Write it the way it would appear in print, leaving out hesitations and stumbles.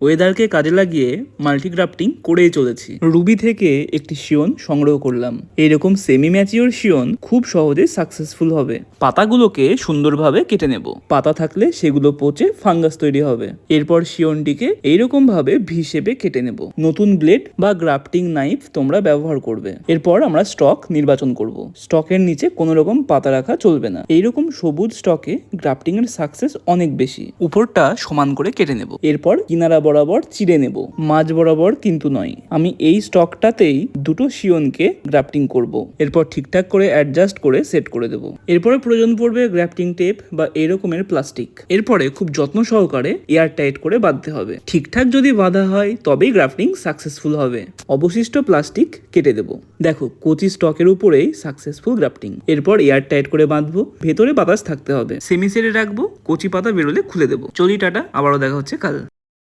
ওয়েদারকে কাজে লাগিয়ে মাল্টিগ্রাফটিং করেই চলেছি। রুবি থেকে একটি শিয়ন সংগ্রহ করলাম। এরকম সেমি ম্যাচিওর শিয়ন খুব সহজে সাকসেসফুল হবে। পাতাগুলোকে সুন্দরভাবে কেটে নেব। পাতা থাকলে সেগুলো পচে ফাঙ্গাস তৈরি হবে। এরপর শিয়নটিকে এইরকম ভাবে ভি শেপে কেটে নেব। নতুন ব্লেড বা গ্রাফটিং নাইফ তোমরা ব্যবহার করবে। এরপর আমরা স্টক নির্বাচন করব। স্টকের নিচে কোনো রকম পাতা রাখা চলবে না। এইরকম সবুজ স্টকে গ্রাফটিং এর সাকসেস অনেক বেশি। উপরটা সমান করে কেটে নেব। এরপর কিনারা বরাবর চিড়ে নেব, মাঝ বরাবর কিন্তু নয়। আমি এই স্টকটাতেই দুটো শিয়নকে গ্রাফটিং করব। এরপর ঠিকঠাক করে অ্যাডজাস্ট করে সেট করে দেব। এরপরে প্রয়োজন পড়বে গ্রাফটিং টেপ বা এরকমের প্লাস্টিক। এরপরে খুব যত্ন সহকারে এয়ার টাইট করে বাঁধতে হবে। ঠিকঠাক যদি বাঁধা হয় তবেই গ্রাফটিং সাকসেসফুল হবে। অবশিষ্ট প্লাস্টিক কেটে দেব। দেখো, কচি স্টকের উপরেই সাকসেসফুল গ্রাফটিং। এরপর এয়ার টাইট করে বাঁধবো। ভেতরে বাতাস থাকতে হবে। সেমি সেটে রাখবো। কচি পাতা বেরোলে খুলে দেবো। চলি, টাটা, আবারও দেখা হচ্ছে কাল।